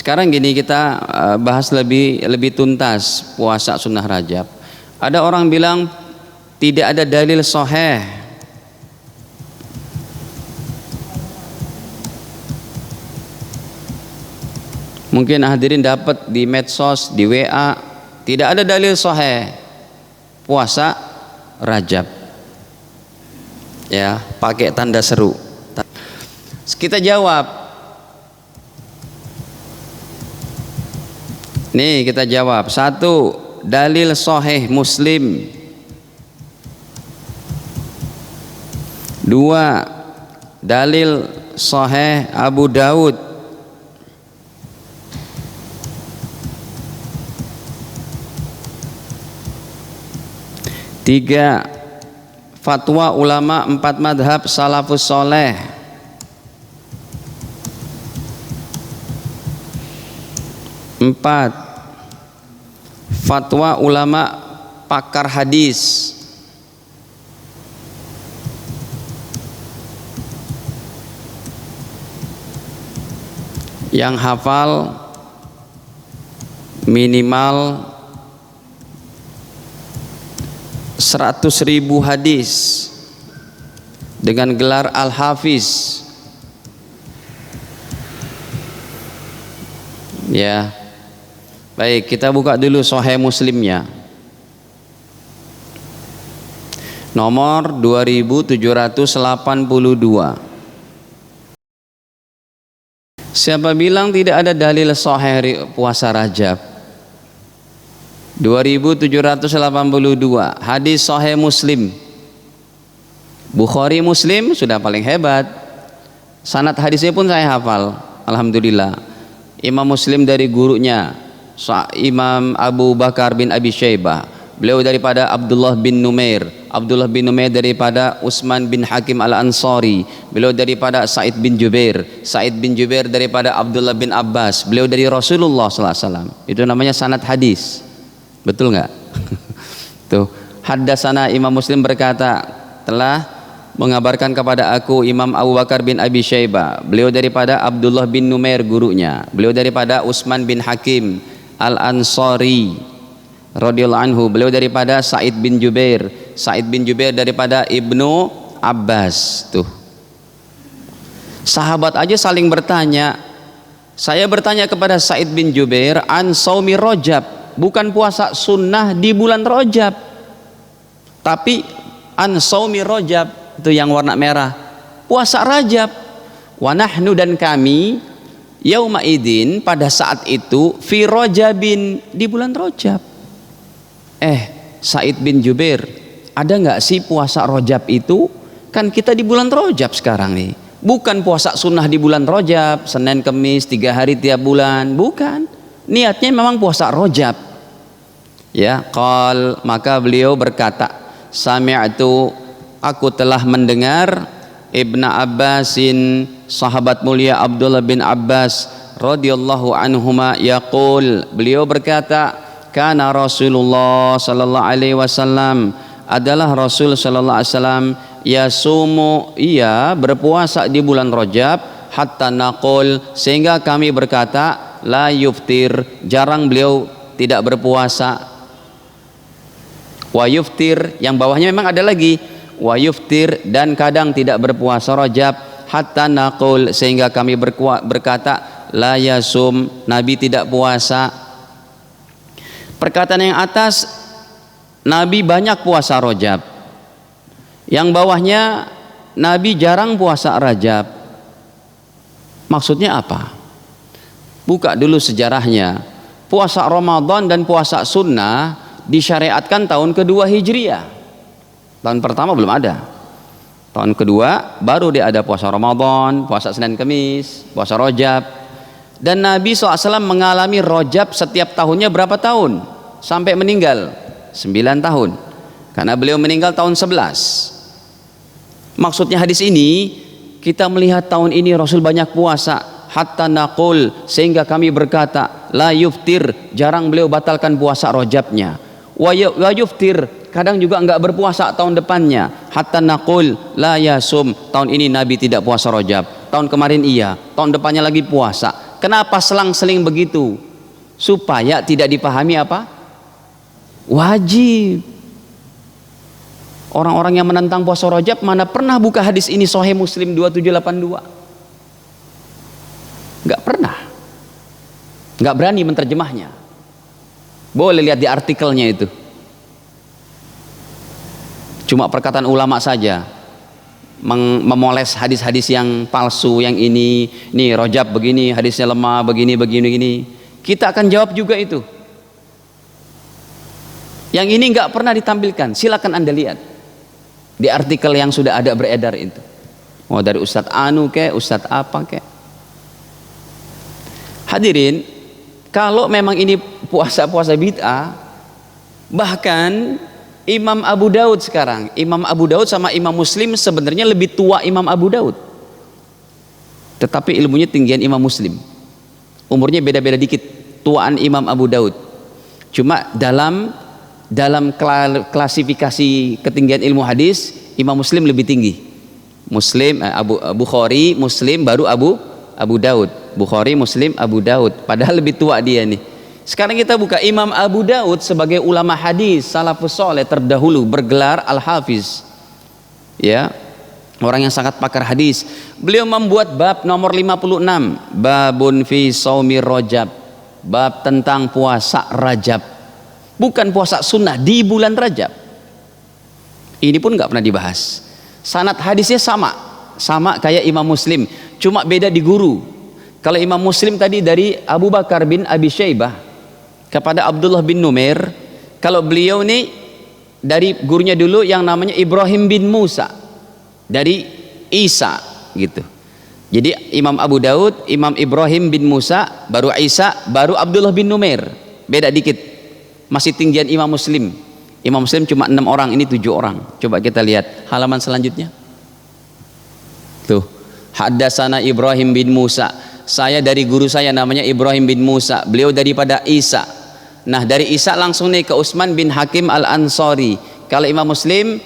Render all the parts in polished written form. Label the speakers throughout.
Speaker 1: Sekarang gini, kita bahas lebih tuntas puasa sunnah Rajab. Ada orang bilang tidak ada dalil sahih. Mungkin hadirin dapat di medsos, di WA, tidak ada dalil sahih puasa Rajab. Ya, pakai tanda seru. Kita jawab. Nih kita jawab. Satu, dalil sahih Muslim. Dua, dalil sahih Abu Daud. Tiga, fatwa ulama 4 madhab salafus soleh. Empat, fatwa ulama pakar hadis. Yang hafal minimal 100.000 hadis dengan gelar Al-Hafiz. Ya. Baik, kita buka dulu Sahih Muslimnya. Nomor 2782. Siapa bilang tidak ada dalil sahih puasa Rajab? 2782 hadis Sahih Muslim. Bukhari Muslim sudah paling hebat. Sanad hadisnya pun saya hafal, alhamdulillah. Imam Muslim dari gurunya Imam Abu Bakar bin Abi Syaibah, beliau daripada Abdullah bin Numair, Abdullah bin Numair daripada Utsman bin Hakim Al-Ansari, beliau daripada Sa'id bin Jubair, Sa'id bin Jubair daripada Abdullah bin Abbas, beliau dari Rasulullah SAW. Itu namanya sanad hadis. Betul nggak? Tuh, haddatsana Imam Muslim berkata, telah mengabarkan kepada aku Imam Abu Bakar bin Abi Syaibah, beliau daripada Abdullah bin Numair gurunya, beliau daripada Utsman bin Hakim Al-Ansari radhiyallahu anhu, beliau daripada Sa'id bin Jubair, Sa'id bin Jubair daripada Ibnu Abbas. Tuh, sahabat aja saling bertanya. Saya bertanya kepada Sa'id bin Jubair an saumi Rajab, bukan puasa sunnah di bulan Rajab, tapi an saumi Rajab, itu yang warna merah, puasa Rajab. Wa nahnu, dan kami, yauma idin, pada saat itu, fi Rajabin, di bulan Rajab. Sa'id bin Jubair, ada nggak sih puasa Rajab itu? Kan kita di bulan Rajab sekarang nih, bukan puasa sunnah di bulan Rajab, Senin Kemis 3 hari tiap bulan, bukan. Niatnya memang puasa Rajab. Ya, qal, maka beliau berkata, sami'tu, aku telah mendengar Ibnu Abbasin, sahabat mulia Abdullah bin Abbas radhiyallahu anhuma yaqul, beliau berkata, kana Rasulullah sallallahu alaihi wasallam, adalah Rasul sallallahu alaihi wasallam, yasumu, ia berpuasa di bulan Rajab, hatta naqul, sehingga kami berkata, la yuftir, jarang beliau tidak berpuasa. Wa yuftir, yang bawahnya memang ada lagi, wa yuftir, dan kadang tidak berpuasa Rajab, hatta naqul, sehingga kami berkata, la yasum, Nabi tidak puasa. Perkataan yang atas, Nabi banyak puasa Rajab. Yang bawahnya, Nabi jarang puasa Rajab. Maksudnya apa? Buka dulu sejarahnya. Puasa Ramadan dan puasa sunnah disyariatkan tahun kedua Hijriah. Tahun pertama belum ada. Tahun kedua baru dia ada puasa Ramadan, puasa Senin Kemis, puasa Rajab. Dan Nabi SAW mengalami Rajab setiap tahunnya berapa tahun? Sampai meninggal 9 tahun. Karena beliau meninggal tahun 11. Maksudnya hadis ini, kita melihat tahun ini Rasul banyak puasa, hatta naqul, sehingga kami berkata, la yuftir, jarang beliau batalkan puasa Rajabnya. Wa yuftir, kadang juga enggak berpuasa tahun depannya, hatta naqul la yasum, tahun ini Nabi tidak puasa Rajab, tahun kemarin iya, tahun depannya lagi puasa. Kenapa selang-seling begitu? Supaya tidak dipahami apa? Wajib. Orang-orang yang menentang puasa Rajab mana pernah buka hadis ini Sahih Muslim 2782? Nggak pernah. Nggak berani menerjemahnya. Boleh lihat di artikelnya itu. Cuma perkataan ulama saja memoles hadis-hadis yang palsu, yang ini Rajab begini, hadisnya lemah, begini. Kita akan jawab juga itu. Yang ini nggak pernah ditampilkan. Silakan Anda lihat di artikel yang sudah ada beredar itu. Mau dari Ustadz Anu ke, Ustadz apa ke. Hadirin, kalau memang ini puasa-puasa bid'ah, bahkan Imam Abu Daud sekarang, Imam Abu Daud sama Imam Muslim sebenarnya lebih tua Imam Abu Daud, tetapi ilmunya tinggian Imam Muslim. Umurnya beda-beda dikit, tuaan Imam Abu Daud. Cuma dalam klasifikasi ketinggian ilmu hadis, Imam Muslim lebih tinggi. Bukhari, Muslim, baru Abu Daud. Bukhari, Muslim, Abu Daud. Padahal lebih tua dia nih. Sekarang kita buka Imam Abu Daud sebagai ulama hadis salafus soleh terdahulu, bergelar Al-Hafiz. Ya, orang yang sangat pakar hadis. Beliau membuat bab nomor 56, babun fi shaumi Rajab. Bab tentang puasa Rajab. Bukan puasa sunnah di bulan Rajab. Ini pun nggak pernah dibahas. Sanad hadisnya sama kayak Imam Muslim, cuma beda di guru. Kalau Imam Muslim tadi dari Abu Bakar bin Abi Syaibah kepada Abdullah bin Numair, kalau beliau ini dari gurunya dulu yang namanya Ibrahim bin Musa dari Isa gitu. Jadi Imam Abu Daud, Imam Ibrahim bin Musa, baru Isa, baru Abdullah bin Numair. Beda dikit. Masih tinggian Imam Muslim. Imam Muslim cuma 6 orang, ini 7 orang. Coba kita lihat halaman selanjutnya. Tuh, Haddasana Ibrahim bin Musa. Saya dari guru saya namanya Ibrahim bin Musa, beliau daripada Isa. Nah, dari Isa langsung nih ke Utsman bin Hakim Al-Ansari. Kalau Imam Muslim,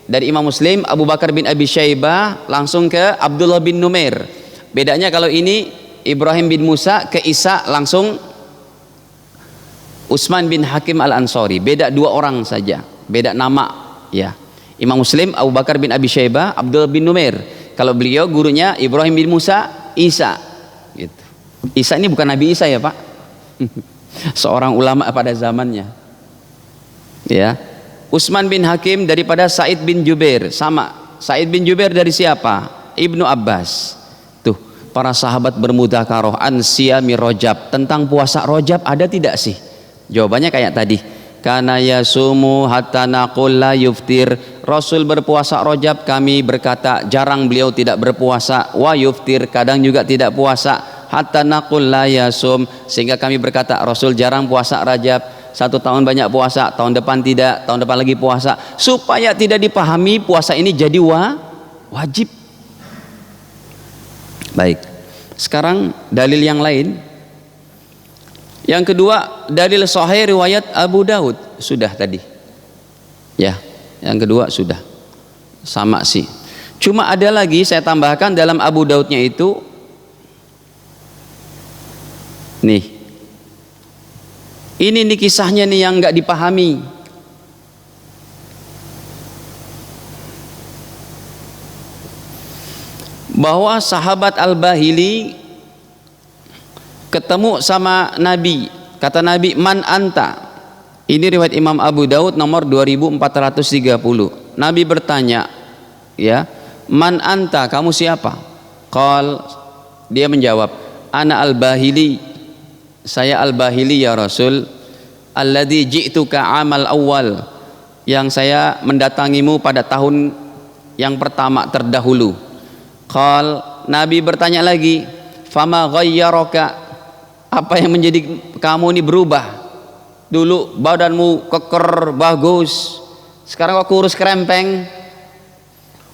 Speaker 1: dari Imam Muslim Abu Bakar bin Abi Syaibah langsung ke Abdullah bin Numair. Bedanya kalau ini Ibrahim bin Musa ke Isa langsung Utsman bin Hakim Al-Ansari. Beda 2 orang saja, beda nama ya. Imam Muslim Abu Bakar bin Abi Syaibah, Abdullah bin Numair. Kalau beliau gurunya Ibrahim bin Musa, Isa gitu. Isa ini bukan Nabi Isa ya Pak. Seorang ulama pada zamannya ya. Utsman bin Hakim daripada Sa'id bin Jubair, sama. Sa'id bin Jubair dari siapa? Ibnu Abbas. Tuh, para sahabat bermudzakarah an siyami Rajab, tentang puasa Rajab ada tidak sih? Jawabannya kayak tadi, kana yasumu hatta naqul la yuftir. Rasul berpuasa Rajab, kami berkata jarang beliau tidak berpuasa. Wa yuftir, kadang juga tidak puasa. Hatta naqul la yasum, sehingga kami berkata Rasul jarang puasa Rajab. 1 tahun banyak puasa, tahun depan tidak, tahun depan lagi puasa, supaya tidak dipahami puasa ini jadi wajib. Baik, sekarang dalil yang lain. Yang kedua, dalil sahih riwayat Abu Daud sudah tadi ya. Yang kedua sudah sama sih, cuma ada lagi saya tambahkan dalam Abu Daudnya itu nih. Ini nih kisahnya nih yang nggak dipahami. Bahwa sahabat Al-Bahili ketemu sama Nabi. Kata Nabi, man anta. Ini riwayat Imam Abu Daud nomor 2430. Nabi bertanya, ya, man anta, kamu siapa? Qal, dia menjawab, ana Al-Bahili. Saya Al-Bahili ya Rasul. Alladzi ji'tuka amal awal, yang saya mendatangimu pada tahun yang pertama terdahulu. Qal, Nabi bertanya lagi, fama ghayyaraka, apa yang menjadi kamu ini berubah? Dulu badanmu keker bagus, sekarang kok kurus kerempeng.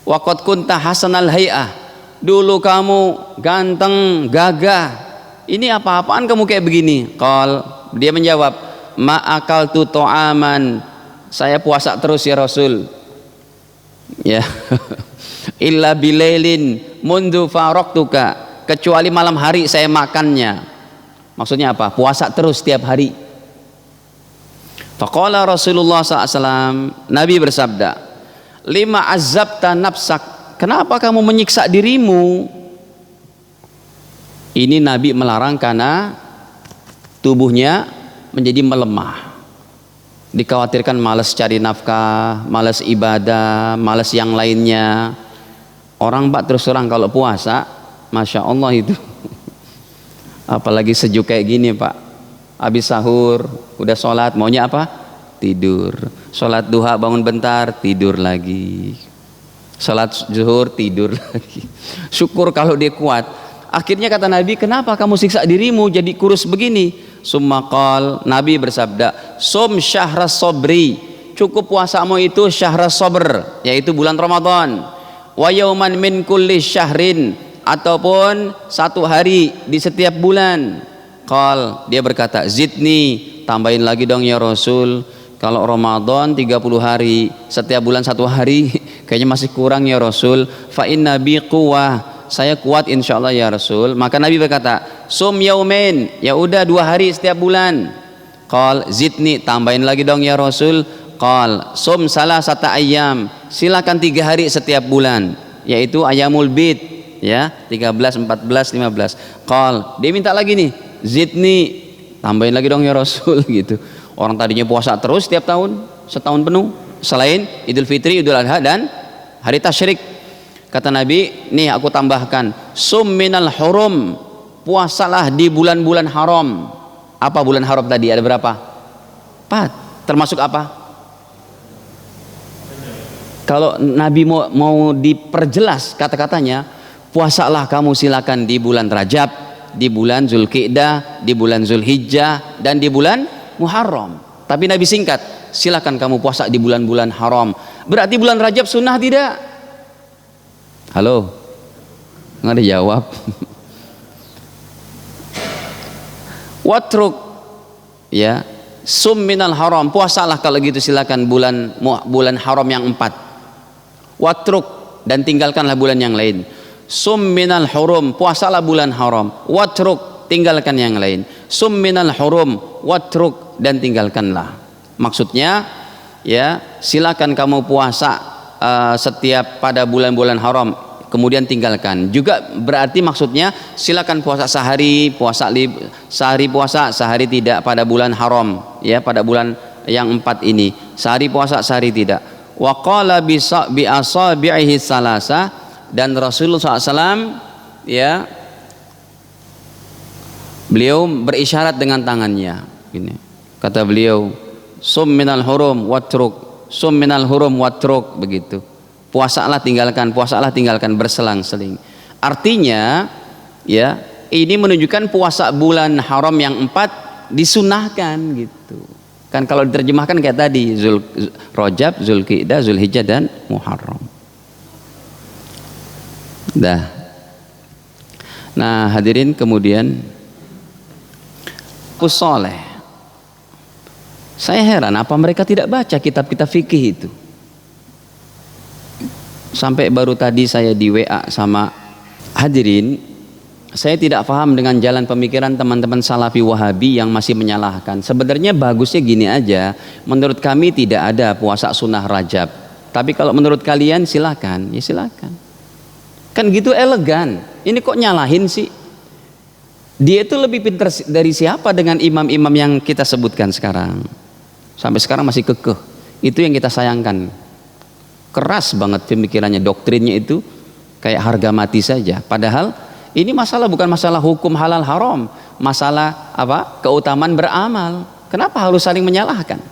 Speaker 1: Wa qad kunta hasanal hay'ah, dulu kamu ganteng gagah, ini apa-apaan kamu kayak begini? Qal, dia menjawab, ma akaltu ta'aman, saya puasa terus ya Rasul ya. Illa bilailin mundu faraqtuka, kecuali malam hari saya makannya. Maksudnya apa? Puasa terus setiap hari. Faqala Rasulullah SAW, Nabi bersabda, lima azabta nafsak, kenapa kamu menyiksa dirimu? Ini Nabi melarang karena tubuhnya menjadi melemah, dikhawatirkan malas cari nafkah, malas ibadah, malas yang lainnya. Orang terus terang kalau puasa, Masya Allah itu apalagi sejuk kayak gini Pak, habis sahur udah sholat maunya apa? Tidur. Sholat duha bangun bentar, tidur lagi. Sholat zuhur, tidur lagi. Syukur kalau dia kuat. Akhirnya kata Nabi, kenapa kamu siksa dirimu jadi kurus begini? Summa qal, Nabi bersabda, sum syahras sobri, cukup puasamu itu syahras sobr, yaitu bulan Ramadan. Wa yauman min kulli syahrin, ataupun satu hari di setiap bulan. Qal, dia berkata, zidni, tambahin lagi dong ya Rasul. Kalau Ramadan 30 hari, setiap bulan satu hari, kayaknya masih kurang ya Rasul. Fa inna bi quwwah, saya kuat insyaallah ya Rasul. Maka Nabi berkata, sum yaumin, ya udah 2 hari setiap bulan. Qal zidni, tambahin lagi dong ya Rasul. Qal sum salasata ayyam, silakan 3 hari setiap bulan, yaitu ayamul bid, ya, 13, 14, 15. Qal, dia minta lagi nih, zidni, tambahin lagi dong ya Rasul gitu. Orang tadinya puasa terus setiap tahun, setahun penuh, selain Idul Fitri, Idul Adha dan hari tasyrik. Kata Nabi, nih aku tambahkan, sum minal hurum, puasalah di bulan-bulan haram. Apa bulan haram tadi? Ada berapa? 4. Termasuk apa? Kalau Nabi mau diperjelas kata-katanya, puasalah kamu silakan di bulan Rajab, di bulan Zulqidah, di bulan Zulhijjah, dan di bulan Muharram. Tapi Nabi singkat, silakan kamu puasa di bulan-bulan haram. Berarti bulan Rajab sunnah tidak? Halo, nggak ada jawab. Watruk, ya, sum minal haram, puasalah kalau gitu silakan bulan haram yang 4. Watruk, dan tinggalkanlah bulan yang lain. Sum minal hurum, puasalah bulan haram. Watruk, tinggalkan yang lain. Sum minal hurum, watruk, dan tinggalkanlah. Maksudnya, ya, silakan kamu puasa setiap pada bulan-bulan haram, kemudian tinggalkan. Juga berarti maksudnya silakan puasa sehari, sehari puasa, sehari tidak pada bulan haram, ya, pada bulan yang 4 ini. Sehari puasa, sehari tidak. Wa qala bi asabi'ihi salasa, dan Rasulullah SAW, ya, beliau berisyarat dengan tangannya. Ini kata beliau, sum minal hurum watruk, sum minal hurum watruk, begitu. Puasalah tinggalkan, berselang-seling. Artinya, ya, ini menunjukkan puasa bulan haram yang 4 disunahkan gitu. Kan kalau diterjemahkan kayak tadi, Rajab, Zulqidah, Zulhijjah, dan Muharram. Dah. Nah, hadirin, kemudian Soleh. Saya heran apa mereka tidak baca kitab-kitab fikih itu. Sampai baru tadi saya di WA sama hadirin, saya tidak paham dengan jalan pemikiran teman-teman Salafi Wahabi yang masih menyalahkan. Sebenarnya bagusnya gini aja, menurut kami tidak ada puasa sunnah Rajab, tapi kalau menurut kalian silakan, ya silakan. Kan gitu elegan. Ini kok nyalahin sih? Dia itu lebih pintar dari siapa dengan imam-imam yang kita sebutkan sekarang? Sampai sekarang masih kekeh. Itu yang kita sayangkan. Keras banget pemikirannya, doktrinnya itu kayak harga mati saja. Padahal ini masalah bukan masalah hukum halal haram, masalah apa? Keutamaan beramal. Kenapa harus saling menyalahkan?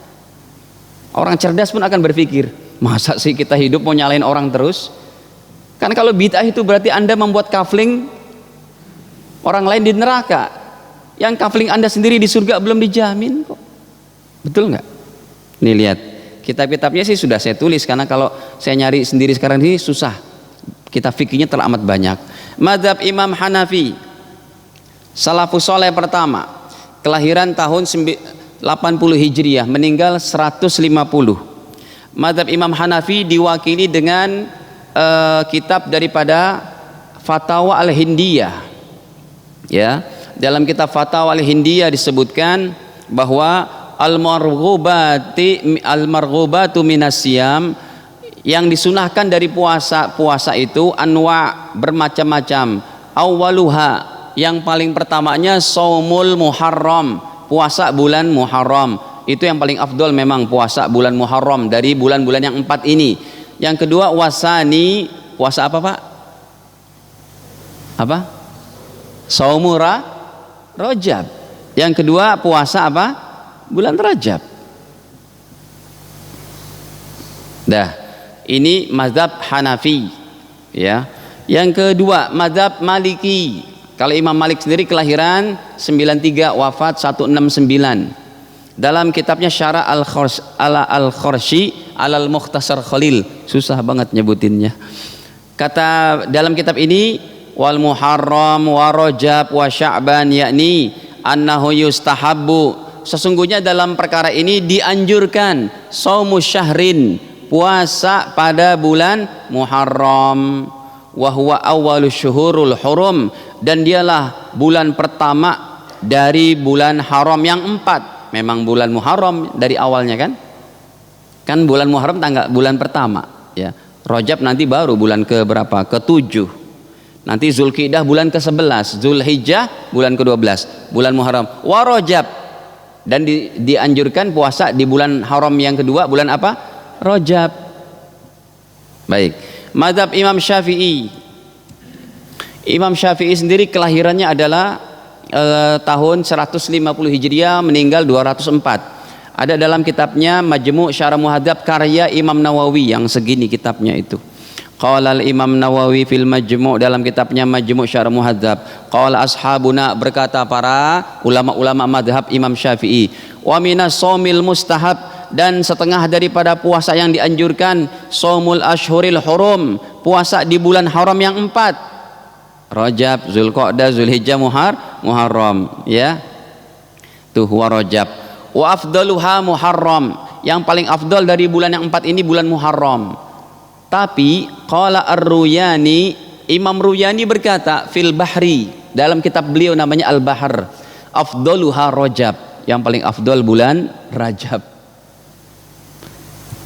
Speaker 1: Orang cerdas pun akan berpikir, masa sih kita hidup mau nyalain orang terus? Kan kalau bid'ah itu berarti Anda membuat kafling orang lain di neraka. Yang kafling Anda sendiri di surga belum dijamin kok. Betul nggak? Nih lihat, kitab-kitabnya sih sudah saya tulis, karena kalau saya nyari sendiri sekarang ini susah. Kitab fikihnya teramat banyak. Mazhab Imam Hanafi, salafus soleh pertama, kelahiran tahun 80 Hijriah, meninggal 150. Mazhab Imam Hanafi diwakili dengan kitab daripada Fatawa Al-Hindiyah, Ya, dalam kitab Fatawa al-Hindiyah disebutkan bahwa al-marghubatu minasyam, yang disunahkan dari puasa itu anwa, bermacam-macam. Awwaluha, yang paling pertamanya saumul muharram, puasa bulan Muharram. Itu yang paling afdol memang, puasa bulan Muharram dari bulan-bulan yang 4 ini. Yang kedua wasani, puasa apa Pak? Apa? Saumura Rajab. Yang kedua puasa apa? Bulan Rajab. Dah, ini mazhab Hanafi, ya. Yang kedua mazhab Maliki. Kalau Imam Malik sendiri kelahiran 93, wafat 169. Dalam kitabnya Syarah Al-Khorshi Al-Mukhtasar Khalil, susah banget nyebutinnya. Kata dalam kitab ini, wal Muharram wa Rajab wa Sya'ban, yakni annahu yustahabbu, sesungguhnya dalam perkara ini dianjurkan shaumus syahrin, puasa pada bulan Muharram, wa huwa awwalus syuhurul hurum, dan dialah bulan pertama dari bulan haram yang 4. Memang bulan Muharram dari awalnya kan bulan Muharram bulan pertama, ya. Rajab nanti baru bulan ke berapa? Ke-7. Nanti Zulqidah bulan ke-11, Zulhijjah bulan ke-12, bulan Muharram wa Rajab. Dan dianjurkan puasa di bulan haram yang kedua, bulan apa? Rajab. Baik. Mazhab Imam Syafi'i. Imam Syafi'i sendiri kelahirannya adalah tahun 150 Hijriah, meninggal 204. Ada dalam kitabnya Majmu' Syarah Muhadzab karya Imam Nawawi yang segini kitabnya itu. Qala al-Imam Nawawi fil Majmu', dalam kitabnya Majmu' Syarah Muhadzab, qala ashabuna, berkata para ulama-ulama madhab Imam Syafi'i, wa minas shaumil mustahab, dan setengah daripada puasa yang dianjurkan, shaumul ashhuril hurum, puasa di bulan haram yang 4, Rajab, Zulqa'dah, Zulhijjah, Muharram, ya. Tuh wa Rajab. Wa afdaluha Muharram, yang paling afdal dari bulan yang 4 ini bulan Muharram. Tapi qala Ar-Ruyani, Imam Ruyani berkata fil Bahri, dalam kitab beliau namanya Al-Bahr, afdaluha Rajab, yang paling afdal bulan Rajab.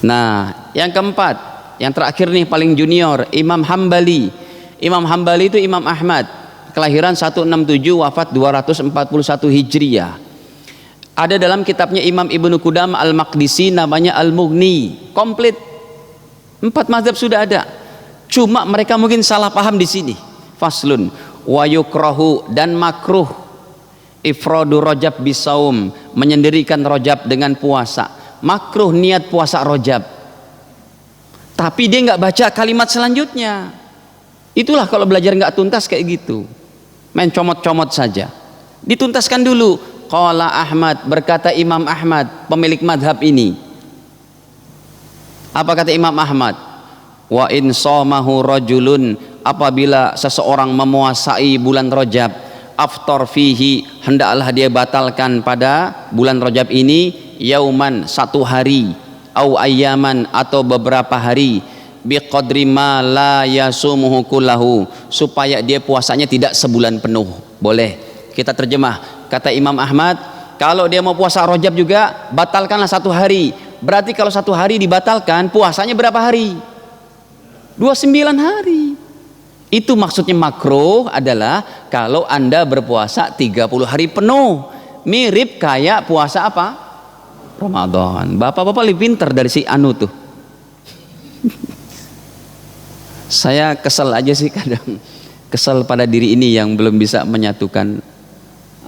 Speaker 1: Nah, yang keempat, yang terakhir nih paling junior, Imam Hambali. Imam Hambali itu Imam Ahmad, kelahiran 167, wafat 241 Hijriah. Ada dalam kitabnya Imam Ibnu Qudam Al-Maqdisi namanya Al-Mughni, komplit. 4 mazhab sudah ada. Cuma mereka mungkin salah paham di sini. Faslun wa yukrahu, dan makruh ifradu Rajab bisaum, menyendirikan Rajab dengan puasa. Makruh niat puasa Rajab. Tapi dia nggak baca kalimat selanjutnya. Itulah kalau belajar nggak tuntas kayak gitu, main comot-comot saja. Dituntaskan dulu. Qala Ahmad, berkata Imam Ahmad, pemilik madhab ini. Apa kata Imam Ahmad? Wa in shamahu rajulun, apabila seseorang memuasai bulan Rajab, aftar fihi, hendaklah dia batalkan pada bulan Rajab ini yauman, 1 hari, au ayyaman, atau beberapa hari, biqadri ma la yasumuhu kullahu, supaya dia puasanya tidak sebulan penuh. Boleh kita terjemah, kata Imam Ahmad, kalau dia mau puasa Rajab juga batalkanlah 1 hari. Berarti kalau 1 hari dibatalkan, puasanya berapa hari? 29 hari. Itu maksudnya makruh adalah kalau Anda berpuasa 30 hari penuh, mirip kayak puasa apa? Ramadan. Bapak-bapak lebih pintar dari si Anu tuh. Saya kesel aja sih kadang, kesel pada diri ini yang belum bisa menyatukan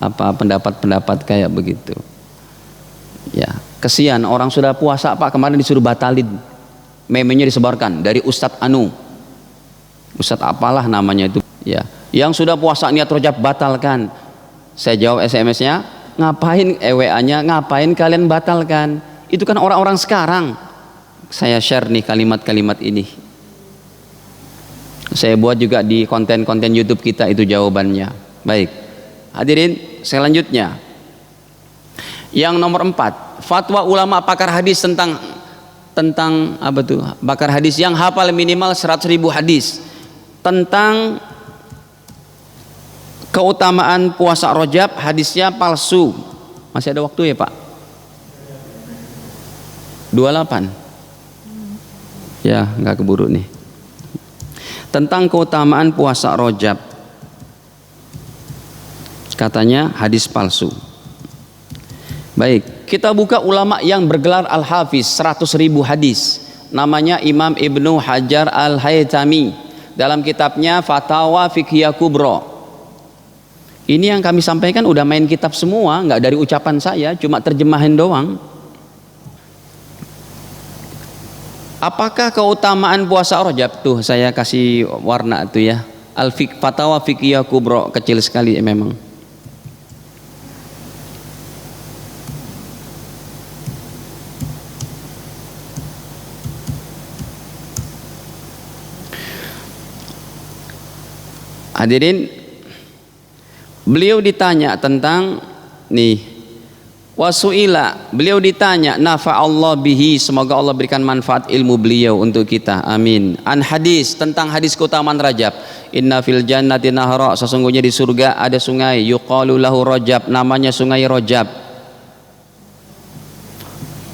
Speaker 1: apa pendapat-pendapat kayak begitu. Ya, kesian orang sudah puasa Pak, kemarin disuruh batalin, memenya disebarkan dari Ustadz Anu, Ustadz apalah namanya itu, ya, yang sudah puasa niat Rajab batalkan. Saya jawab SMS-nya, ngapain, WA-nya, ngapain kalian batalkan? Itu kan orang-orang sekarang. Saya share nih kalimat-kalimat ini, saya buat juga di konten-konten YouTube kita, itu jawabannya. Baik, hadirin selanjutnya, yang nomor 4, fatwa ulama pakar hadis tentang apa tuh? Pakar hadis yang hafal minimal 100.000 hadis tentang keutamaan puasa Rajab, hadisnya palsu. Masih ada waktu ya Pak? 28. Ya, nggak keburu nih. Tentang keutamaan puasa Rajab, katanya hadis palsu. Baik, kita buka ulama yang bergelar Al-Hafiz, 100.000 hadis. Namanya Imam Ibnu Hajar Al-Haytami dalam kitabnya Fatawa Fiqhiyah Kubra. Ini yang kami sampaikan udah main kitab semua, nggak dari ucapan saya, cuma terjemahin doang. Apakah keutamaan puasa Rajab? Tuh saya kasih warna tuh ya. Fatawa Fiqhiyah Kubra, kecil sekali memang. Hadirin, beliau ditanya tentang nih, wasuila, beliau ditanya, nafa'allah bihi, semoga Allah berikan manfaat ilmu beliau untuk kita, amin. An hadis, tentang hadis keutamaan Rajab, inna fil jannati nahra, sesungguhnya di surga ada sungai, yuqalu lahu Rajab, namanya sungai Rajab.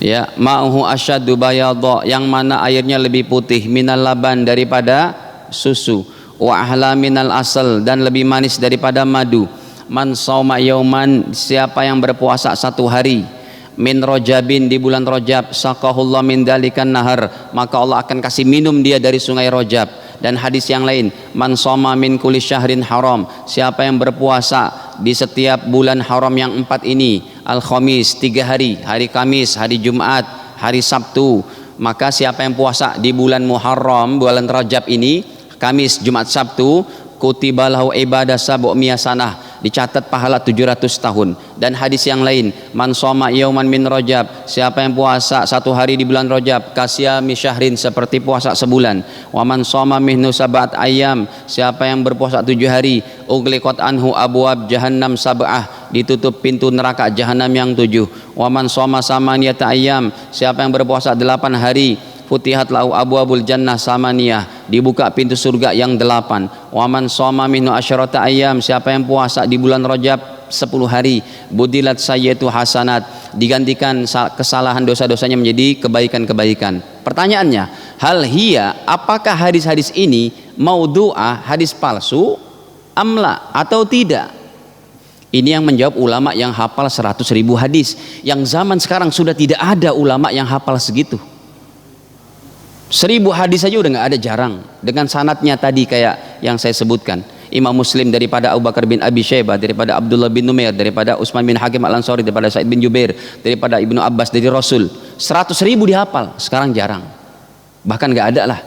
Speaker 1: Ya, ma'uhu asyaddu bayadha, yang mana airnya lebih putih, minal laban, daripada susu, wa ahla minal asal, dan lebih manis daripada madu. Man sauma yauman, siapa yang berpuasa satu hari, min Rajabin, di bulan Rajab, saqahullah min dalikan nahar, maka Allah akan kasih minum dia dari sungai Rajab. Dan hadis yang lain, man sauma min kulli syahrin haram, siapa yang berpuasa di setiap bulan haram yang 4 ini, al-khamis, 3 hari, hari Kamis, hari Jumat, hari Sabtu, maka siapa yang puasa di bulan Muharram, bulan Rajab ini, Kamis, Jumat, Sabtu, kutiba lahu ibadah sab'umiyah sanah, dicatat pahala 700 tahun. Dan hadis yang lain, man shoma yauman min Rajab, siapa yang puasa satu hari di bulan Rajab, kasyami syahrin, seperti puasa sebulan. Wa man shoma minhu sab'at ayyam, siapa yang berpuasa 7 hari, ughliqat anhu abwab jahannam sab'ah, ditutup pintu neraka jahanam yang 7. Wa man shoma samaniyata ayyam, siapa yang berpuasa 8 hari, futihat lahu abwabul jannah samaniyah, dibuka pintu surga yang 8. Waman shoma minhu asyarata ayyam, siapa yang puasa di bulan Rajab 10 hari, budilat sayyatu hasanat, digantikan kesalahan dosa-dosanya menjadi kebaikan-kebaikan. Pertanyaannya, hal hiya, apakah hadis-hadis ini maudhu'ah, hadis palsu, amla, atau tidak? Ini yang menjawab ulama yang hafal 100.000 hadis, yang zaman sekarang sudah tidak ada ulama yang hafal segitu. 1000 hadis saja udah nggak ada, jarang. Dengan sanadnya tadi kayak yang saya sebutkan, Imam Muslim daripada Abu Bakar bin Abi Syaibah, daripada Abdullah bin Numair, daripada Utsman bin Hakim Al-Ansari, daripada Sa'id bin Jubair, daripada Ibnu Abbas, dari Rasul. 100.000 dihafal, sekarang jarang, bahkan nggak ada lah.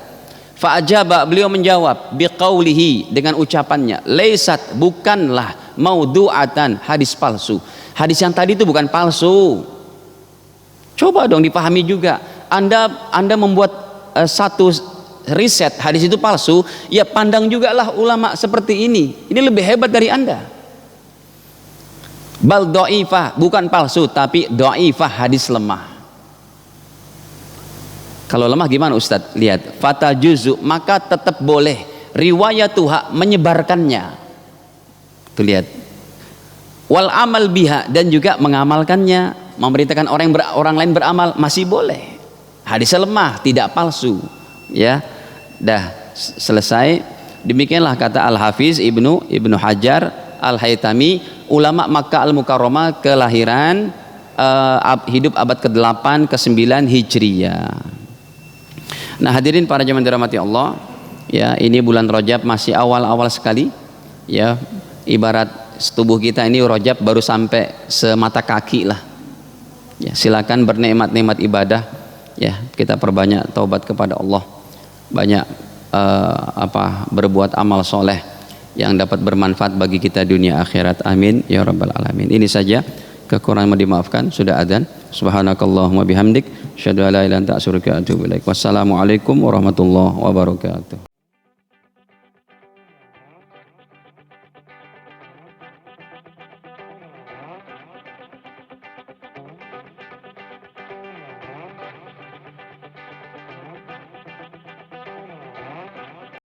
Speaker 1: Fa'ajaba, beliau menjawab biqaulihi, dengan ucapannya, laisat, bukanlah, maudhu'atan, hadis palsu. Hadis yang tadi itu bukan palsu. Coba dong dipahami juga. Anda membuat satu riset hadis itu palsu, ya pandang juga lah ulama seperti ini lebih hebat dari Anda. Bal dhaifah, bukan palsu tapi dhaifah, hadis lemah. Kalau lemah gimana Ustadz? Lihat, fatajuzu, maka tetap boleh riwayatuha, menyebarkannya. Tuh lihat, wal amal biha, dan juga mengamalkannya, memerintahkan orang lain beramal, masih boleh. Hadisnya lemah, tidak palsu, ya. Dah selesai. Demikianlah kata Al-Hafiz Ibnu Hajar Al-Haytami, ulama Makkah Al-Mukarramah, kelahiran hidup abad ke-8 ke-9 Hijriyah. Nah, hadirin para jemaah dirahmati Allah, ya, ini bulan Rajab masih awal-awal sekali, ya. Ibarat tubuh kita ini Rajab baru sampai semata kaki lah. Ya, silakan bernikmat-nikmat ibadah. Ya, kita perbanyak taubat kepada Allah, banyak berbuat amal soleh yang dapat bermanfaat bagi kita dunia akhirat, amin ya rabbal alamin. Ini saja, kekurangan mohon dimaafkan. Sudah adzan. Subhanakallahumma bihamdik, asyhadu an la ilaha illa anta astaghfiruka wa atubu ilaik. Wassalamualaikum warahmatullahi wabarakatuh.